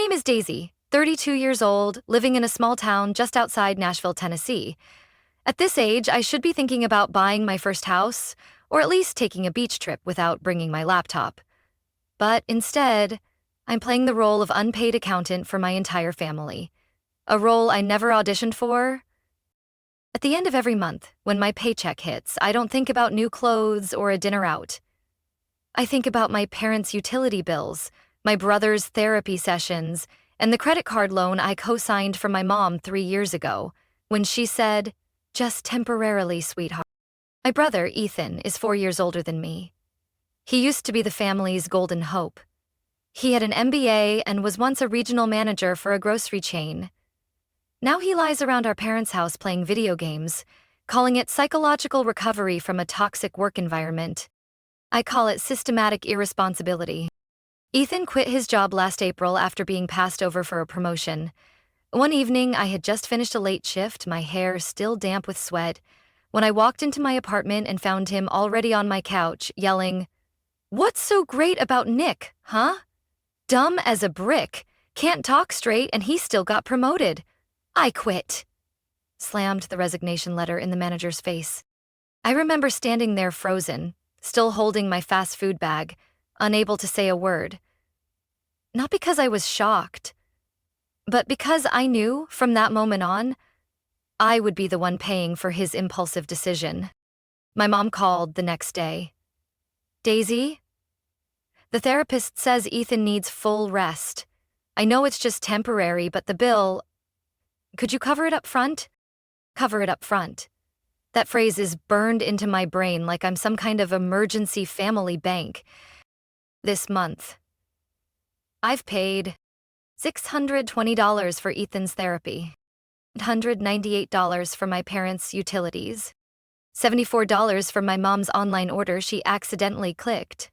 name is Daisy, 32 years old, living in a small town just outside Nashville, Tennessee. At this age, I should be thinking about buying my first house, or at least taking a beach trip without bringing my laptop. But instead, I'm playing the role of unpaid accountant for my entire family, a role I never auditioned for. At the end of every month, when my paycheck hits, I don't think about new clothes or a dinner out. I think about my parents' utility bills, my brother's therapy sessions, and the credit card loan I co-signed for my mom 3 years ago, when she said, "Just temporarily, sweetheart." My brother, Ethan, is 4 years older than me. He used to be the family's golden hope. He had an MBA and was once a regional manager for a grocery chain. Now he lies around our parents' house playing video games, calling it psychological recovery from a toxic work environment. I call it systematic irresponsibility. Ethan quit his job last April after being passed over for a promotion. One evening, I had just finished a late shift, my hair still damp with sweat, when I walked into my apartment and found him already on my couch, yelling, "What's so great about Nick, huh? Dumb as a brick, can't talk straight, and he still got promoted. I quit." Slammed the resignation letter in the manager's face. I remember standing there frozen, still holding my fast food bag, unable to say a word. Not because I was shocked, but because I knew, from that moment on, I would be the one paying for his impulsive decision. My mom called the next day. "Daisy, the therapist says Ethan needs full rest. I know it's just temporary, but the bill, could you cover it up front?" Cover it up front. That phrase is burned into my brain like I'm some kind of emergency family bank. This month, I've paid $620 for Ethan's therapy, $198 for my parents' utilities, $74 for my mom's online order she accidentally clicked,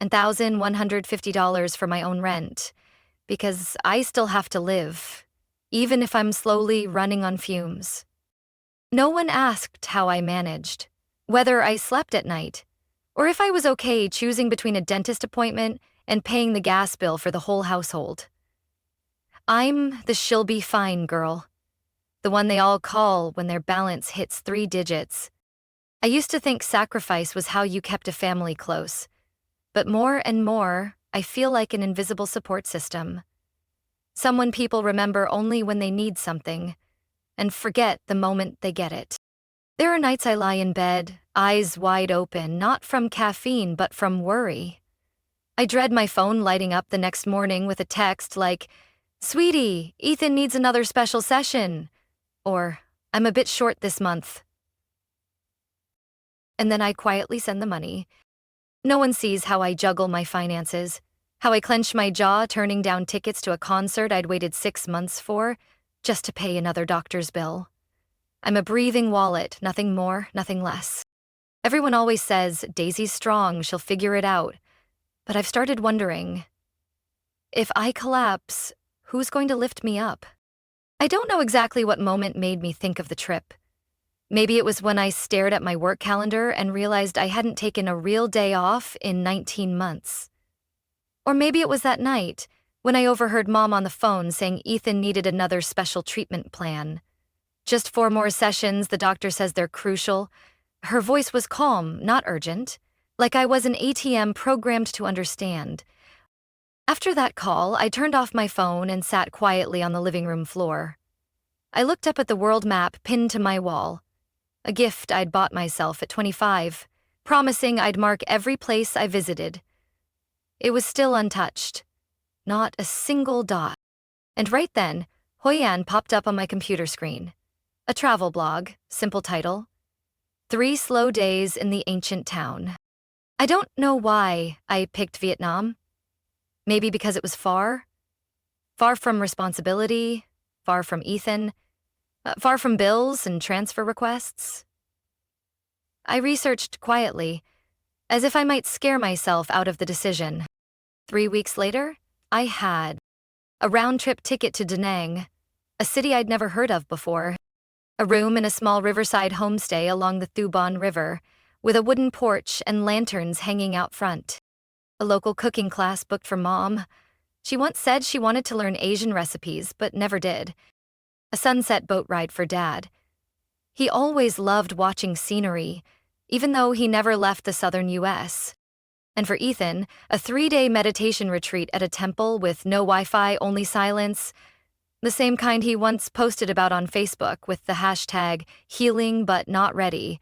and $1,150 for my own rent, because I still have to live, even if I'm slowly running on fumes. No one asked how I managed, whether I slept at night, or if I was okay choosing between a dentist appointment and paying the gas bill for the whole household. I'm the "she'll be fine" girl, the one they all call when their balance hits 3 digits. I used to think sacrifice was how you kept a family close, but more and more, I feel like an invisible support system. Someone people remember only when they need something, and forget the moment they get it. There are nights I lie in bed, eyes wide open, not from caffeine but from worry. I dread my phone lighting up the next morning with a text like, "Sweetie, Ethan needs another special session," or "I'm a bit short this month." And then I quietly send the money. No one sees how I juggle my finances, how I clench my jaw turning down tickets to a concert I'd waited 6 months for, just to pay another doctor's bill. I'm a breathing wallet, nothing more, nothing less. Everyone always says, "Daisy's strong, she'll figure it out." But I've started wondering, if I collapse, who's going to lift me up? I don't know exactly what moment made me think of the trip. Maybe it was when I stared at my work calendar and realized I hadn't taken a real day off in 19 months. Or maybe it was that night, when I overheard Mom on the phone saying Ethan needed another special treatment plan. "Just 4 more sessions, the doctor says they're crucial." Her voice was calm, not urgent, like I was an ATM programmed to understand. After that call, I turned off my phone and sat quietly on the living room floor. I looked up at the world map pinned to my wall, a gift I'd bought myself at 25, promising I'd mark every place I visited. It was still untouched. Not a single dot. And right then, Hoi An popped up on my computer screen. A travel blog, simple title, 3 Slow Days in the Ancient Town. I don't know why I picked Vietnam. Maybe because it was far from responsibility, far from Ethan, far from bills and transfer requests. I researched quietly, as if I might scare myself out of the decision. 3 weeks later, I had a round-trip ticket to Da Nang, a city I'd never heard of before, a room in a small riverside homestay along the Thu Bon River, with a wooden porch and lanterns hanging out front, a local cooking class booked for Mom. She once said she wanted to learn Asian recipes, but never did. A sunset boat ride for Dad. He always loved watching scenery, even though he never left the southern US. And for Ethan, a 3-day meditation retreat at a temple with no Wi-Fi, only silence, the same kind he once posted about on Facebook with the hashtag healing but not ready.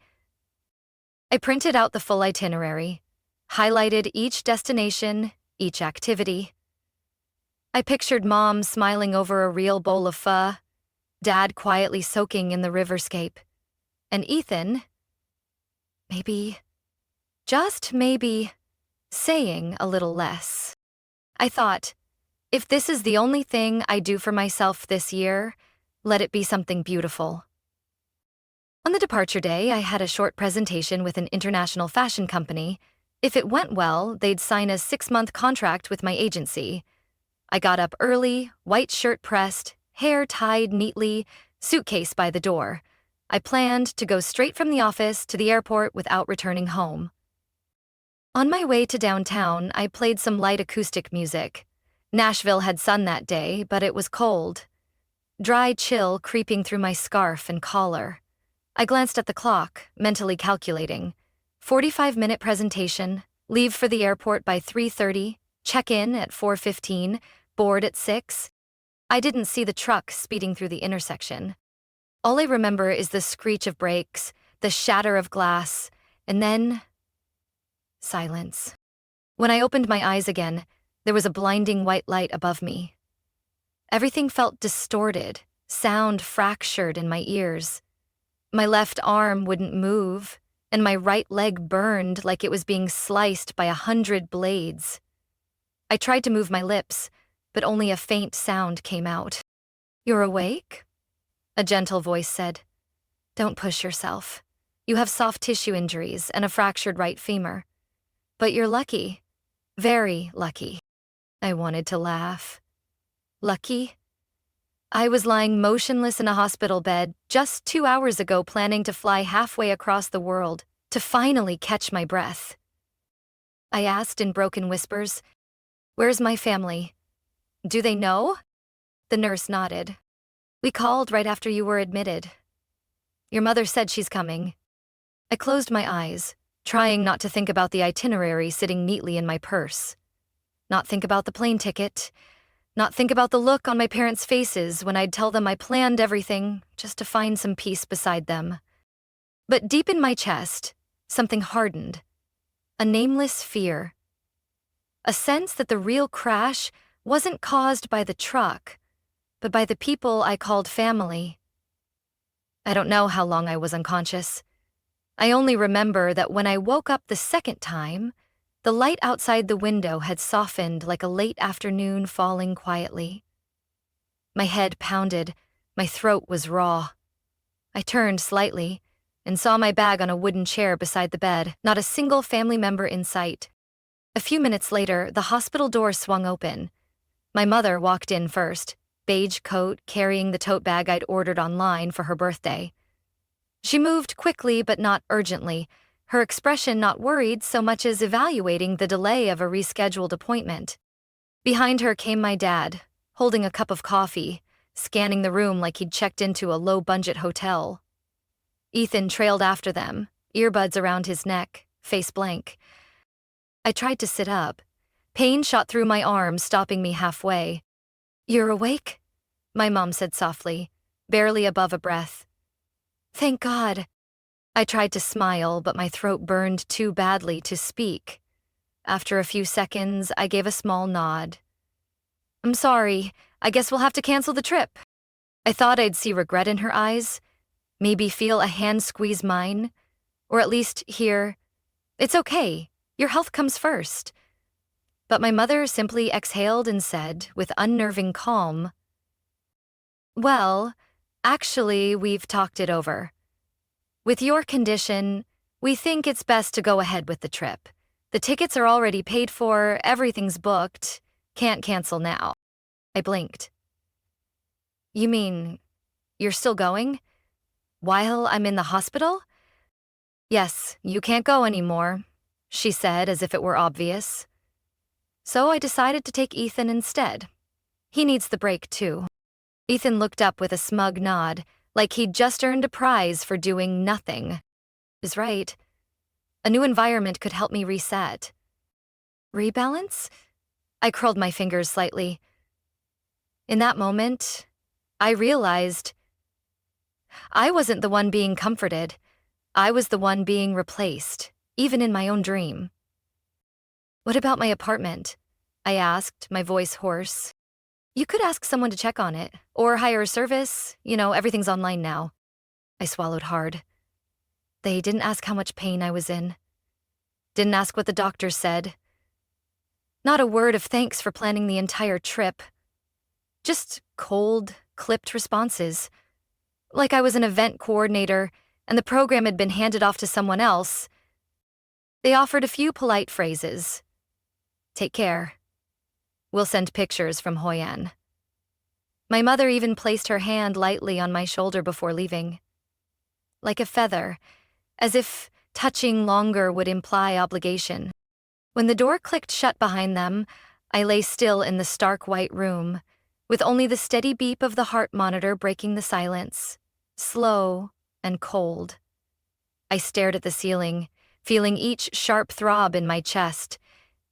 I printed out the full itinerary, highlighted each destination, each activity. I pictured Mom smiling over a real bowl of pho, Dad quietly soaking in the riverscape, and Ethan, maybe, just maybe, saying a little less. I thought, if this is the only thing I do for myself this year, let it be something beautiful. On the departure day, I had a short presentation with an international fashion company. If it went well, they'd sign a 6-month contract with my agency. I got up early, white shirt pressed, hair tied neatly, suitcase by the door. I planned to go straight from the office to the airport without returning home. On my way to downtown, I played some light acoustic music. Nashville had sun that day, but it was cold. Dry chill creeping through my scarf and collar. I glanced at the clock, mentally calculating. 45-minute presentation, leave for the airport by 3:30, check-in at 4:15, board at 6. I didn't see the truck speeding through the intersection. All I remember is the screech of brakes, the shatter of glass, and then silence. When I opened my eyes again, there was a blinding white light above me. Everything felt distorted, sound fractured in my ears. My left arm wouldn't move, and my right leg burned like it was being sliced by 100 blades. I tried to move my lips, but only a faint sound came out. "You're awake?" a gentle voice said. "Don't push yourself. You have soft tissue injuries and a fractured right femur. But you're lucky. Very lucky." I wanted to laugh. Lucky? I was lying motionless in a hospital bed just 2 hours ago, planning to fly halfway across the world to finally catch my breath. I asked in broken whispers, "Where's my family? Do they know?" The nurse nodded. "We called right after you were admitted. Your mother said she's coming." I closed my eyes, trying not to think about the itinerary sitting neatly in my purse. Not think about the plane ticket. Not think about the look on my parents' faces when I'd tell them I planned everything just to find some peace beside them. But deep in my chest, something hardened. A nameless fear. A sense that the real crash wasn't caused by the truck, but by the people I called family. I don't know how long I was unconscious. I only remember that when I woke up the second time, the light outside the window had softened like a late afternoon falling quietly. My head pounded, my throat was raw. I turned slightly and saw my bag on a wooden chair beside the bed, not a single family member in sight. A few minutes later, the hospital door swung open. My mother walked in first, beige coat, carrying the tote bag I'd ordered online for her birthday. She moved quickly but not urgently, her expression not worried so much as evaluating the delay of a rescheduled appointment. Behind her came my dad, holding a cup of coffee, scanning the room like he'd checked into a low-budget hotel. Ethan trailed after them, earbuds around his neck, face blank. I tried to sit up. Pain shot through my arm, stopping me halfway. "You're awake?" my mom said softly, barely above a breath. "Thank God." I tried to smile, but my throat burned too badly to speak. After a few seconds, I gave a small nod. "I'm sorry. I guess we'll have to cancel the trip." I thought I'd see regret in her eyes, maybe feel a hand squeeze mine, or at least hear, "It's okay. Your health comes first." But my mother simply exhaled and said, with unnerving calm, "Well, actually, we've talked it over. With your condition, we think it's best to go ahead with the trip. The tickets are already paid for, everything's booked. Can't cancel now." I blinked. "You mean, you're still going? While I'm in the hospital?" "Yes, you can't go anymore," she said as if it were obvious. So I decided to take Ethan instead. He needs the break too. Ethan looked up with a smug nod, like he'd just earned a prize for doing nothing. Is right. A new environment could help me reset. Rebalance? I curled my fingers slightly. In that moment, I realized I wasn't the one being comforted. I was the one being replaced, even in my own dream. What about my apartment? I asked, my voice hoarse. You could ask someone to check on it, or hire a service. Everything's online now. I swallowed hard. They didn't ask how much pain I was in. Didn't ask what the doctor said. Not a word of thanks for planning the entire trip. Just cold, clipped responses. Like I was an event coordinator, and the program had been handed off to someone else. They offered a few polite phrases. Take care. We'll send pictures from Hoi An. My mother even placed her hand lightly on my shoulder before leaving. Like a feather, as if touching longer would imply obligation. When the door clicked shut behind them, I lay still in the stark white room, with only the steady beep of the heart monitor breaking the silence, slow and cold. I stared at the ceiling, feeling each sharp throb in my chest,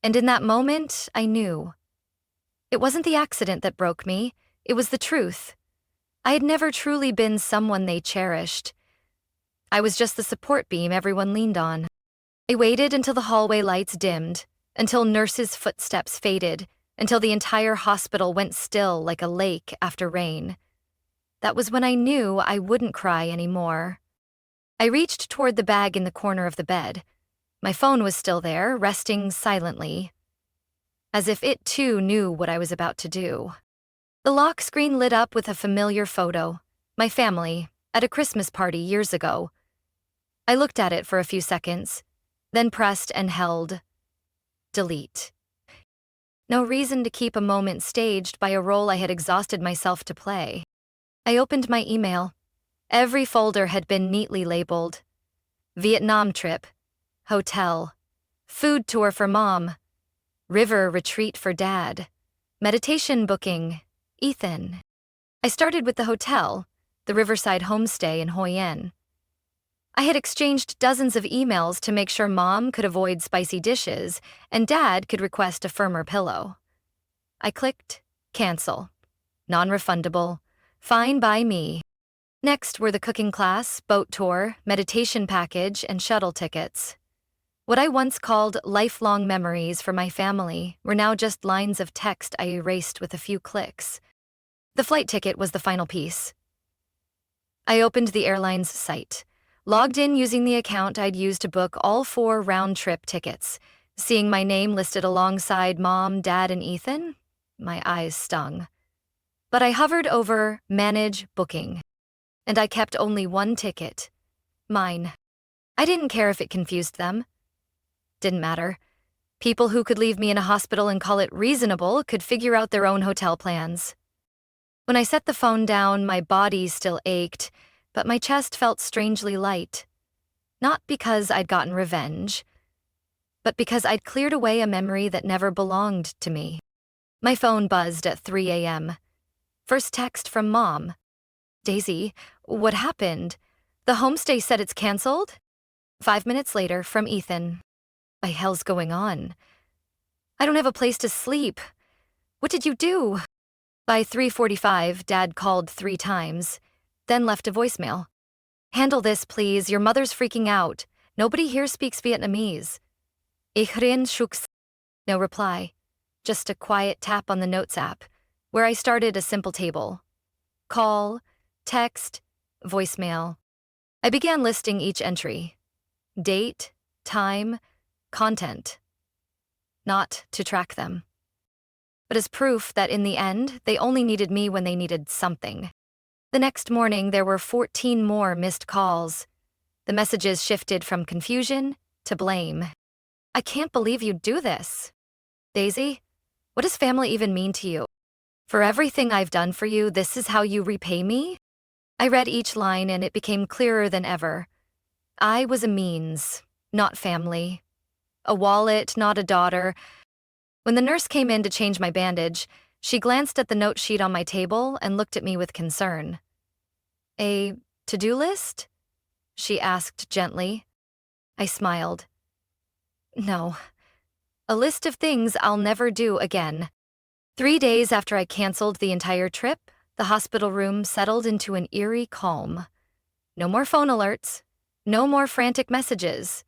and in that moment, I knew. It wasn't the accident that broke me, it was the truth. I had never truly been someone they cherished. I was just the support beam everyone leaned on. I waited until the hallway lights dimmed, until nurses' footsteps faded, until the entire hospital went still like a lake after rain. That was when I knew I wouldn't cry anymore. I reached toward the bag in the corner of the bed. My phone was still there, resting silently, as if it too knew what I was about to do. The lock screen lit up with a familiar photo, my family, at a Christmas party years ago. I looked at it for a few seconds, then pressed and held delete. No reason to keep a moment staged by a role I had exhausted myself to play. I opened my email. Every folder had been neatly labeled. Vietnam trip, hotel, food tour for mom, river retreat for dad, meditation booking, Ethan. I started with the hotel, the riverside homestay in Hoi An. I had exchanged dozens of emails to make sure mom could avoid spicy dishes and dad could request a firmer pillow. I clicked cancel. Non-refundable. Fine by me. Next were the cooking class, boat tour, meditation package, and shuttle tickets. What I once called lifelong memories for my family were now just lines of text I erased with a few clicks. The flight ticket was the final piece. I opened the airline's site, logged in using the account I'd used to book all 4 round-trip tickets. Seeing my name listed alongside Mom, Dad, and Ethan, my eyes stung. But I hovered over Manage Booking, and I kept only one ticket. Mine. I didn't care if it confused them. Didn't matter. People who could leave me in a hospital and call it reasonable could figure out their own hotel plans. When I set the phone down, my body still ached, but my chest felt strangely light. Not because I'd gotten revenge, but because I'd cleared away a memory that never belonged to me. My phone buzzed at 3 a.m. First text from Mom. Daisy, what happened? The homestay said it's canceled? 5 minutes later, from Ethan. What the hell's going on? I don't have a place to sleep. What did you do? By 3:45, Dad called 3 times, then left a voicemail. Handle this, please. Your mother's freaking out. Nobody here speaks Vietnamese. Ich rin shuks. No reply. Just a quiet tap on the Notes app, where I started a simple table. Call, text, voicemail. I began listing each entry. Date, time, content. Not to track them, but as proof that in the end, they only needed me when they needed something. The next morning, there were 14 more missed calls. The messages shifted from confusion to blame. I can't believe you'd do this. Daisy, what does family even mean to you? For everything I've done for you, this is how you repay me? I read each line and it became clearer than ever. I was a means, not family. A wallet, not a daughter. When the nurse came in to change my bandage, she glanced at the note sheet on my table and looked at me with concern. "A to-do list?" she asked gently. I smiled. "No, a list of things I'll never do again." 3 days after I canceled the entire trip, the hospital room settled into an eerie calm. No more phone alerts, no more frantic messages,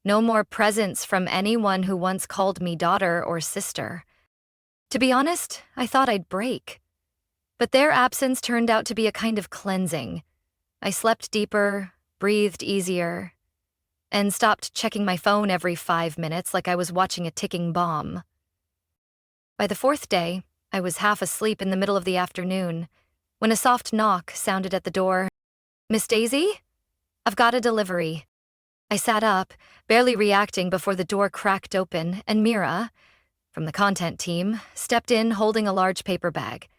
no more presents from anyone who once called me daughter or sister. To be honest, I thought I'd break. But their absence turned out to be a kind of cleansing. I slept deeper, breathed easier, and stopped checking my phone every 5 minutes like I was watching a ticking bomb. By the fourth day, I was half asleep in the middle of the afternoon when a soft knock sounded at the door. "Miss Daisy? I've got a delivery." I sat up, barely reacting before the door cracked open, and Mira, from the content team, stepped in holding a large paper bag.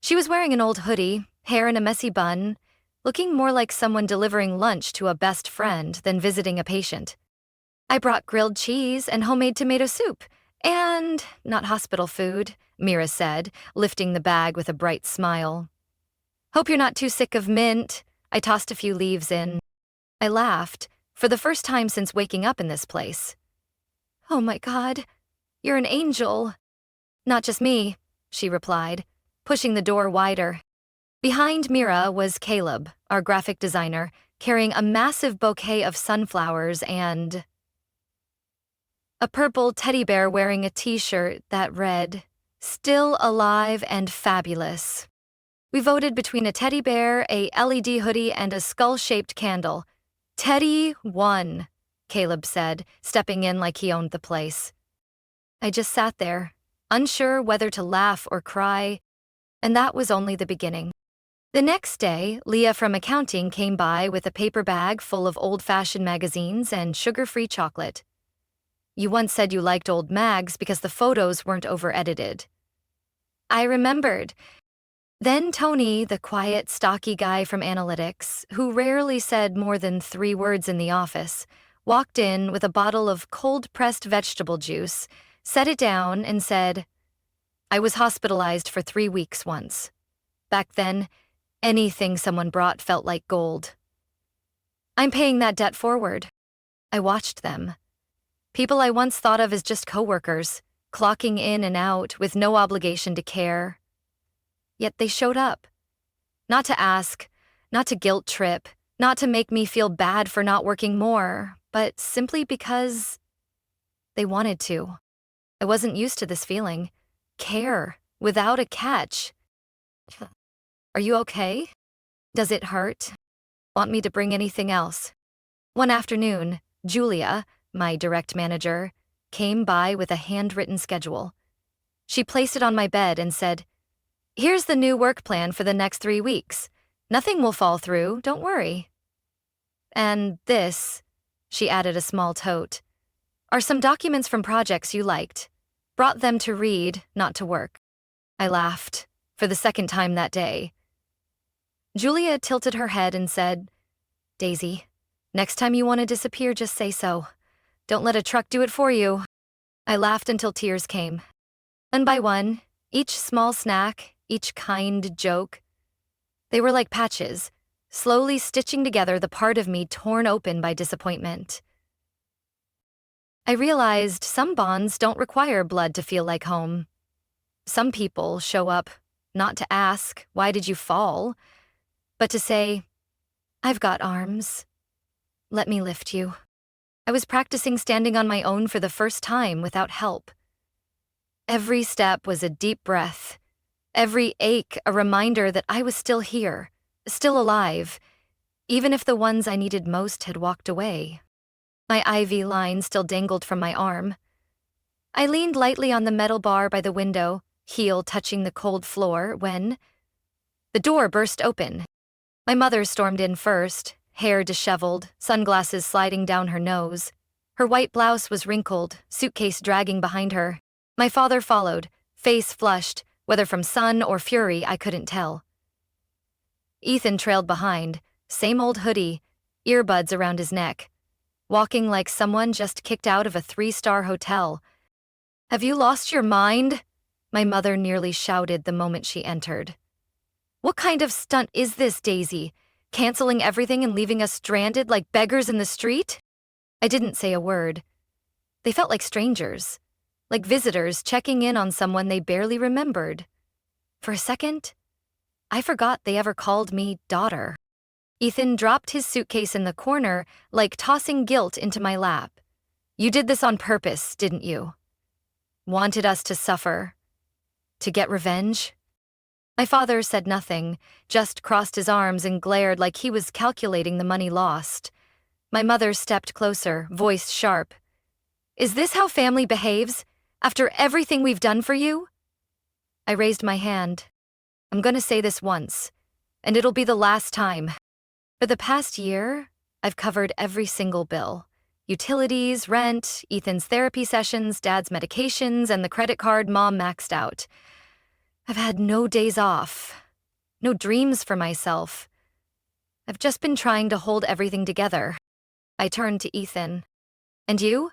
She was wearing an old hoodie, hair in a messy bun, looking more like someone delivering lunch to a best friend than visiting a patient. "I brought grilled cheese and homemade tomato soup, and not hospital food," Mira said, lifting the bag with a bright smile. "Hope you're not too sick of mint." I tossed a few leaves in. I laughed, for the first time since waking up in this place. "Oh my God, you're an angel." "Not just me," she replied, pushing the door wider. Behind Mira was Caleb, our graphic designer, carrying a massive bouquet of sunflowers and a purple teddy bear wearing a t-shirt that read, "Still alive and fabulous." We voted between a teddy bear, a LED hoodie, and a skull-shaped candle. "Teddy won," Caleb said, stepping in like he owned the place. I just sat there, unsure whether to laugh or cry, and that was only the beginning. The next day, Leah from accounting came by with a paper bag full of old-fashioned magazines and sugar-free chocolate. "You once said you liked old mags because the photos weren't over-edited." I remembered. Then Tony, the quiet, stocky guy from analytics, who rarely said more than 3 words in the office, walked in with a bottle of cold-pressed vegetable juice, set it down, and said, "I was hospitalized for 3 weeks once. Back then, anything someone brought felt like gold. I'm paying that debt forward." I watched them. People I once thought of as just coworkers, clocking in and out with no obligation to care. Yet they showed up. Not to ask, not to guilt trip, not to make me feel bad for not working more, but simply because they wanted to. I wasn't used to this feeling. Care, without a catch. "Are you okay? Does it hurt? Want me to bring anything else?" One afternoon, Julia, my direct manager, came by with a handwritten schedule. She placed it on my bed and said, "Here's the new work plan for the next 3 weeks. Nothing will fall through, don't worry. And this," she added a small tote, "are some documents from projects you liked. Brought them to read, not to work." I laughed, for the second time that day. Julia tilted her head and said, "Daisy, next time you want to disappear, just say so. Don't let a truck do it for you." I laughed until tears came. One by one, each small snack, each kind joke, they were like patches, slowly stitching together the part of me torn open by disappointment. I realized some bonds don't require blood to feel like home. Some people show up not to ask, "Why did you fall?" but to say, "I've got arms. Let me lift you." I was practicing standing on my own for the first time without help. Every step was a deep breath. Every ache a reminder that I was still here, still alive, even if the ones I needed most had walked away. My IV line still dangled from my arm. I leaned lightly on the metal bar by the window, heel touching the cold floor, when the door burst open. My mother stormed in first, hair disheveled, sunglasses sliding down her nose. Her white blouse was wrinkled, suitcase dragging behind her. My father followed, face flushed, whether from sun or fury I couldn't tell. Ethan trailed behind, same old hoodie, earbuds around his neck, walking like someone just kicked out of a 3-star hotel. Have you lost your mind? My mother nearly shouted the moment she entered. What kind of stunt is this, Daisy? Canceling everything and leaving us stranded like beggars in the street? I didn't say a word. They felt like strangers, like visitors checking in on someone they barely remembered. For a second, I forgot they ever called me daughter. Ethan dropped his suitcase in the corner, like tossing guilt into my lap. You did this on purpose, didn't you? Wanted us to suffer? To get revenge? My father said nothing, just crossed his arms and glared like he was calculating the money lost. My mother stepped closer, voice sharp. Is this how family behaves? After everything we've done for you? I raised my hand. I'm gonna say this once, and it'll be the last time. For the past year, I've covered every single bill. Utilities, rent, Ethan's therapy sessions, Dad's medications, and the credit card Mom maxed out. I've had no days off, no dreams for myself. I've just been trying to hold everything together. I turned to Ethan. And you?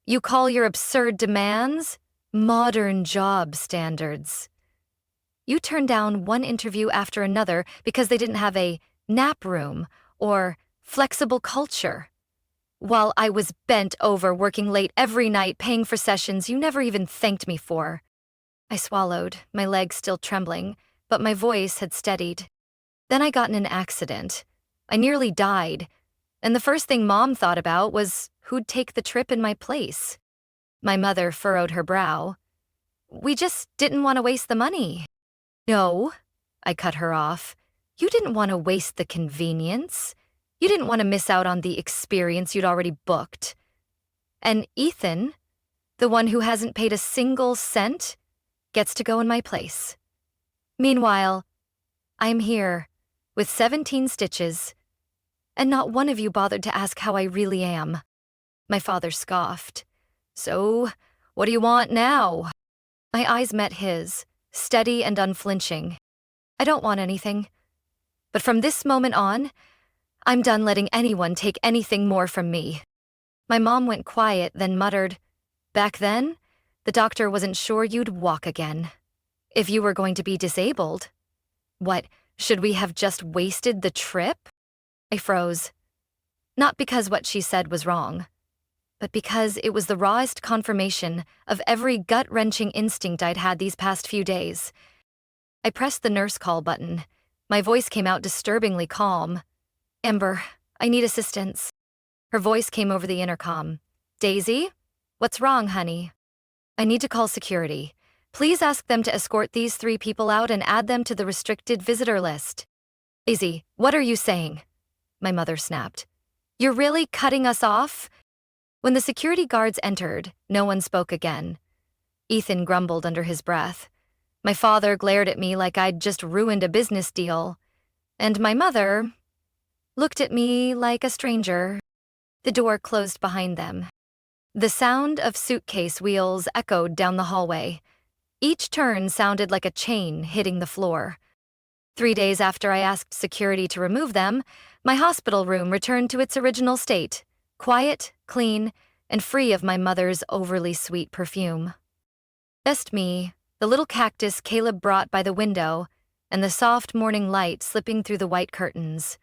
You call your absurd demands modern job standards. You turned down one interview after another because they didn't have a nap room or flexible culture. While I was bent over working late every night paying for sessions you never even thanked me for. I swallowed, my legs still trembling, but my voice had steadied. Then I got in an accident. I nearly died, and the first thing Mom thought about was who'd take the trip in my place. My mother furrowed her brow. We just didn't want to waste the money. No, I cut her off. You didn't want to waste the convenience. You didn't want to miss out on the experience you'd already booked. And Ethan, the one who hasn't paid a single cent, gets to go in my place. Meanwhile, I'm here, with 17 stitches, and not one of you bothered to ask how I really am. My father scoffed. So, what do you want now? My eyes met his, steady and unflinching. I don't want anything. But from this moment on, I'm done letting anyone take anything more from me. My mom went quiet, then muttered, Back then, the doctor wasn't sure you'd walk again. If you were going to be disabled. What, should we have just wasted the trip? I froze. Not because what she said was wrong, but because it was the rawest confirmation of every gut-wrenching instinct I'd had these past few days. I pressed the nurse call button. My voice came out disturbingly calm. Amber, I need assistance. Her voice came over the intercom. Daisy? What's wrong, honey? I need to call security. Please ask them to escort these 3 people out and add them to the restricted visitor list. Daisy, what are you saying? My mother snapped. You're really cutting us off? When the security guards entered, no one spoke again. Ethan grumbled under his breath. My father glared at me like I'd just ruined a business deal. And my mother looked at me like a stranger. The door closed behind them. The sound of suitcase wheels echoed down the hallway. Each turn sounded like a chain hitting the floor. 3 days after I asked security to remove them, my hospital room returned to its original state, quiet, clean, and free of my mother's overly sweet perfume. Just me, the little cactus Caleb brought by the window, and the soft morning light slipping through the white curtains.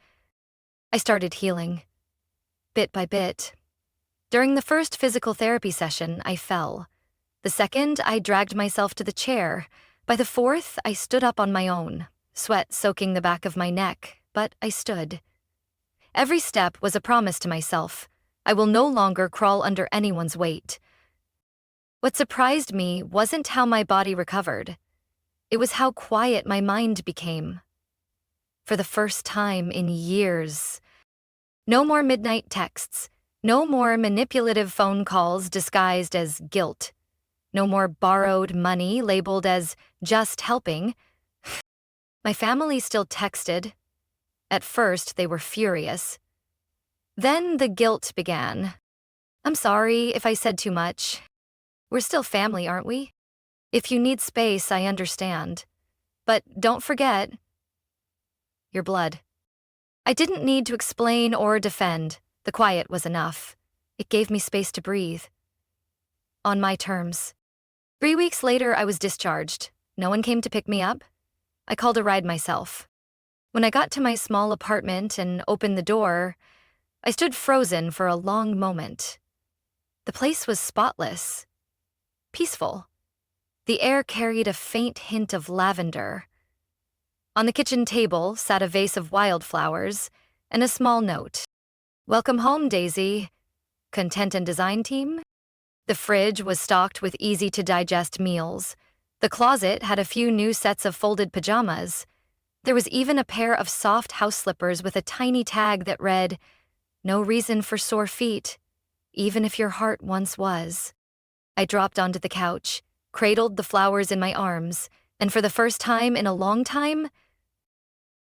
I started healing, bit by bit. During the first physical therapy session, I fell. The second, I dragged myself to the chair. By the fourth, I stood up on my own, sweat soaking the back of my neck, but I stood. Every step was a promise to myself. I will no longer crawl under anyone's weight. What surprised me wasn't how my body recovered. It was how quiet my mind became. For the first time in years. No more midnight texts. No more manipulative phone calls disguised as guilt. No more borrowed money labeled as just helping. My family still texted. At first, they were furious. Then the guilt began. I'm sorry if I said too much. We're still family, aren't we? If you need space, I understand. But don't forget your blood. I didn't need to explain or defend. The quiet was enough. It gave me space to breathe. On my terms. 3 weeks later, I was discharged. No one came to pick me up. I called a ride myself. When I got to my small apartment and opened the door, I stood frozen for a long moment. The place was spotless, peaceful. The air carried a faint hint of lavender. On the kitchen table sat a vase of wildflowers and a small note. "Welcome home, Daisy. Content and design team?" The fridge was stocked with easy-to-digest meals. The closet had a few new sets of folded pajamas. There was even a pair of soft house slippers with a tiny tag that read, "No reason for sore feet, even if your heart once was." I dropped onto the couch, cradled the flowers in my arms, and for the first time in a long time,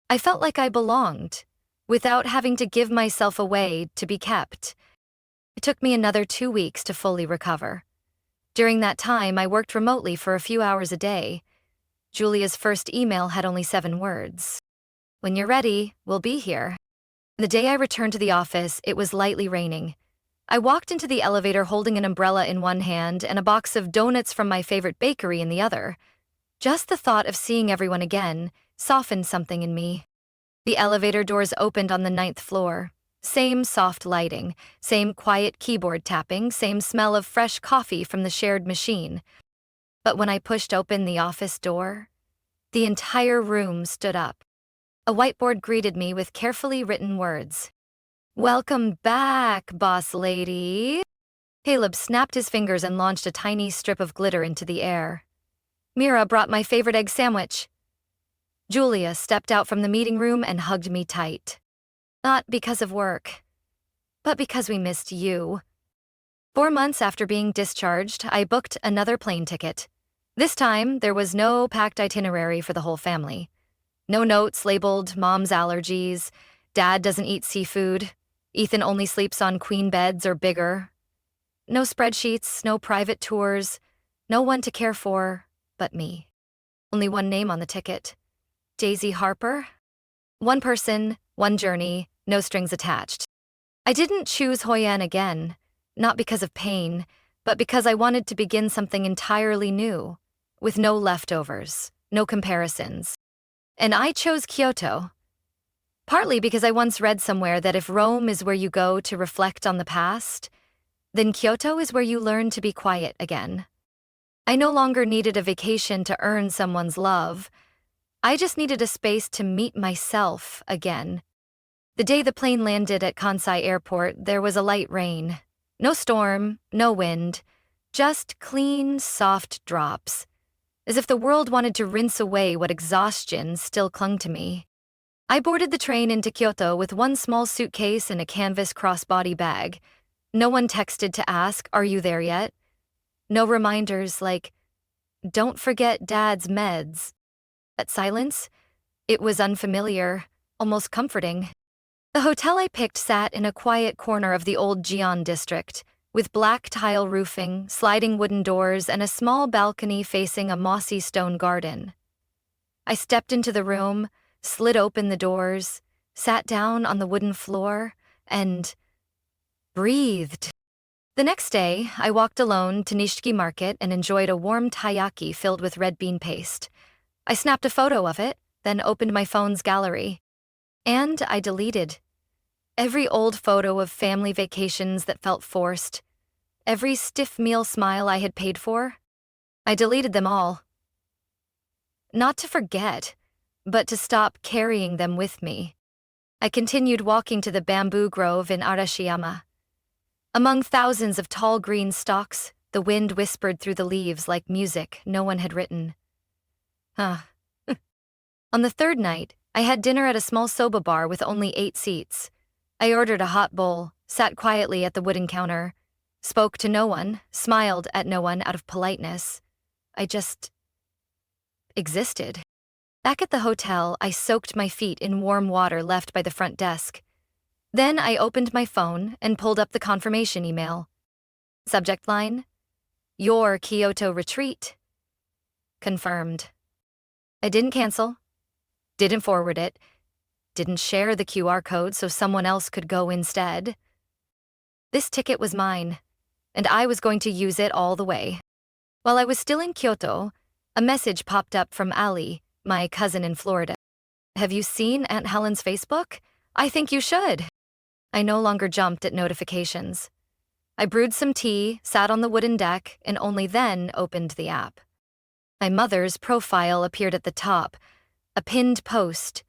I felt like I belonged, without having to give myself away to be kept. It took me another 2 weeks to fully recover. During that time, I worked remotely for a few hours a day. Julia's first email had only 7 words. "When you're ready, we'll be here." The day I returned to the office, it was lightly raining. I walked into the elevator holding an umbrella in one hand and a box of donuts from my favorite bakery in the other. Just the thought of seeing everyone again softened something in me. The elevator doors opened on the 9th floor. Same soft lighting, same quiet keyboard tapping, same smell of fresh coffee from the shared machine. But when I pushed open the office door, the entire room stood up. A whiteboard greeted me with carefully written words. "Welcome back, boss lady." Caleb snapped his fingers and launched a tiny strip of glitter into the air. "Mira brought my favorite egg sandwich." Julia stepped out from the meeting room and hugged me tight. "Not because of work, but because we missed you." 4 months after being discharged, I booked another plane ticket. This time, there was no packed itinerary for the whole family. No notes labeled "Mom's allergies," "Dad doesn't eat seafood," "Ethan only sleeps on queen beds or bigger." No spreadsheets, no private tours, no one to care for but me. Only one name on the ticket. Daisy Harper. One person, one journey, no strings attached. I didn't choose Hoi An again, not because of pain, but because I wanted to begin something entirely new, with no leftovers, no comparisons. And I chose Kyoto. Partly because I once read somewhere that if Rome is where you go to reflect on the past, then Kyoto is where you learn to be quiet again. I no longer needed a vacation to earn someone's love. I just needed a space to meet myself again. The day the plane landed at Kansai Airport, there was a light rain. No storm, no wind, just clean, soft drops, as if the world wanted to rinse away what exhaustion still clung to me. I boarded the train into Kyoto with one small suitcase and a canvas crossbody bag. No one texted to ask, "Are you there yet?" No reminders like, "Don't forget Dad's meds." That silence, it was unfamiliar, almost comforting. The hotel I picked sat in a quiet corner of the old Gion district, with black tile roofing, sliding wooden doors, and a small balcony facing a mossy stone garden. I stepped into the room, slid open the doors, sat down on the wooden floor, and breathed. The next day, I walked alone to Nishiki Market and enjoyed a warm taiyaki filled with red bean paste. I snapped a photo of it, then opened my phone's gallery. And I deleted every old photo of family vacations that felt forced, every stiff meal smile I had paid for. I deleted them all. Not to forget, but to stop carrying them with me. I continued walking to the bamboo grove in Arashiyama. Among thousands of tall green stalks, the wind whispered through the leaves like music no one had written. On the 3rd night, I had dinner at a small soba bar with only 8 seats. I ordered a hot bowl, sat quietly at the wooden counter, spoke to no one, smiled at no one out of politeness. I just existed. Back at the hotel, I soaked my feet in warm water left by the front desk. Then I opened my phone and pulled up the confirmation email. Subject line: "Your Kyoto retreat. Confirmed." I didn't cancel, didn't forward it, didn't share the QR code so someone else could go instead. This ticket was mine, and I was going to use it all the way. While I was still in Kyoto, a message popped up from Ali, my cousin in Florida. Have you seen Aunt Helen's Facebook? I think you should. I no longer jumped at notifications. I brewed some tea, sat on the wooden deck, and only then opened the app. My mother's profile appeared at the top, a pinned post.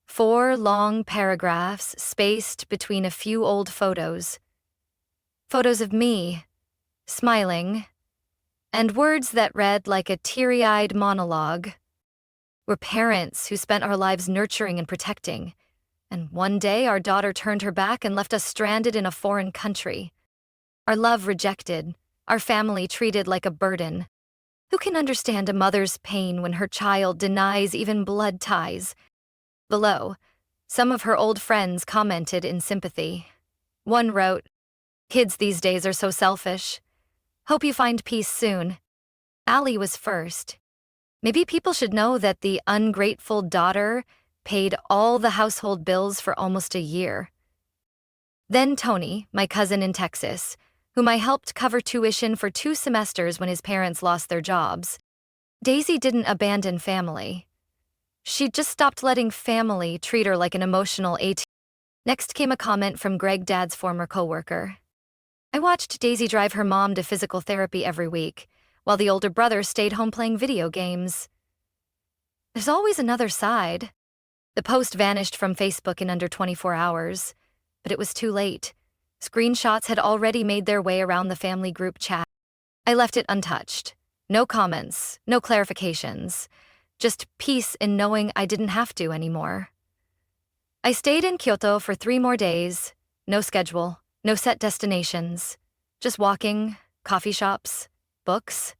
4 long paragraphs spaced between a few old photos. Photos of me, smiling, and words that read like a teary-eyed monologue. We're parents who spent our lives nurturing and protecting, and one day our daughter turned her back and left us stranded in a foreign country. Our love rejected, our family treated like a burden. Who can understand a mother's pain when her child denies even blood ties? Below, some of her old friends commented in sympathy. One wrote, "Kids these days are so selfish. Hope you find peace soon." Ali was first. Maybe people should know that the ungrateful daughter paid all the household bills for almost a year. Then Tony, my cousin in Texas, whom I helped cover tuition for 2 semesters when his parents lost their jobs. Daisy didn't abandon family. She just stopped letting family treat her like an emotional ATM. Next came a comment from Greg Dad's former coworker. I watched Daisy drive her mom to physical therapy every week, while the older brother stayed home playing video games. There's always another side. The post vanished from Facebook in under 24 hours, but it was too late. Screenshots had already made their way around the family group chat. I left it untouched. No comments, no clarifications. Just peace in knowing I didn't have to anymore. I stayed in Kyoto for 3 more days. No schedule, no set destinations. Just walking, coffee shops, books.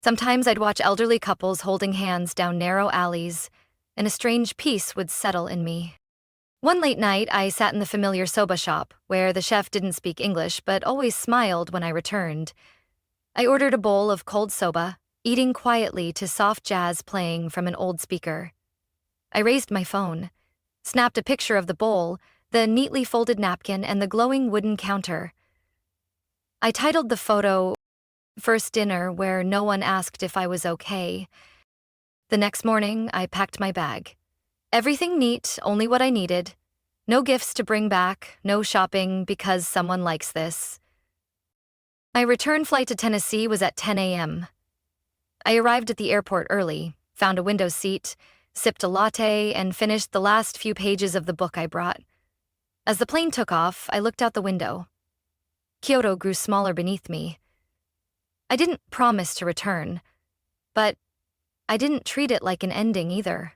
Sometimes I'd watch elderly couples holding hands down narrow alleys, and a strange peace would settle in me. One late night, I sat in the familiar soba shop, where the chef didn't speak English but always smiled when I returned. I ordered a bowl of cold soba, eating quietly to soft jazz playing from an old speaker. I raised my phone, snapped a picture of the bowl, the neatly folded napkin, and the glowing wooden counter. I titled the photo, "First Dinner Where No One Asked If I Was Okay." The next morning, I packed my bag. Everything neat, only what I needed. No gifts to bring back, no shopping because someone likes this. My return flight to Tennessee was at 10 a.m. I arrived at the airport early, found a window seat, sipped a latte, and finished the last few pages of the book I brought. As the plane took off, I looked out the window. Kyoto grew smaller beneath me. I didn't promise to return, but I didn't treat it like an ending either.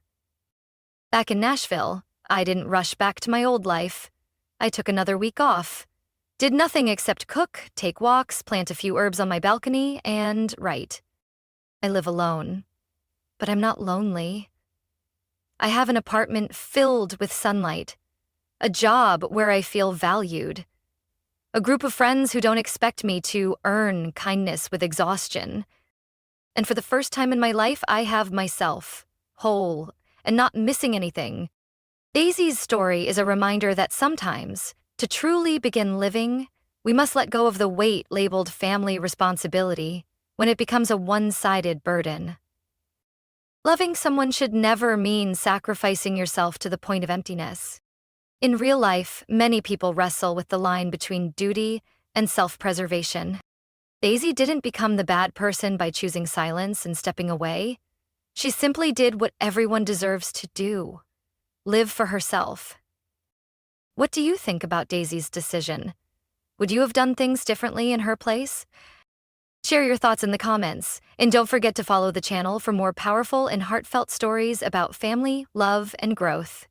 Back in Nashville, I didn't rush back to my old life. I took another week off. Did nothing except cook, take walks, plant a few herbs on my balcony, and write. I live alone, but I'm not lonely. I have an apartment filled with sunlight, a job where I feel valued, a group of friends who don't expect me to earn kindness with exhaustion. And for the first time in my life, I have myself, whole, and not missing anything. Daisy's story is a reminder that sometimes, to truly begin living, we must let go of the weight labeled family responsibility when it becomes a one-sided burden. Loving someone should never mean sacrificing yourself to the point of emptiness. In real life, many people wrestle with the line between duty and self-preservation. Daisy didn't become the bad person by choosing silence and stepping away. She simply did what everyone deserves to do: live for herself. What do you think about Daisy's decision? Would you have done things differently in her place? Share your thoughts in the comments, and don't forget to follow the channel for more powerful and heartfelt stories about family, love, and growth.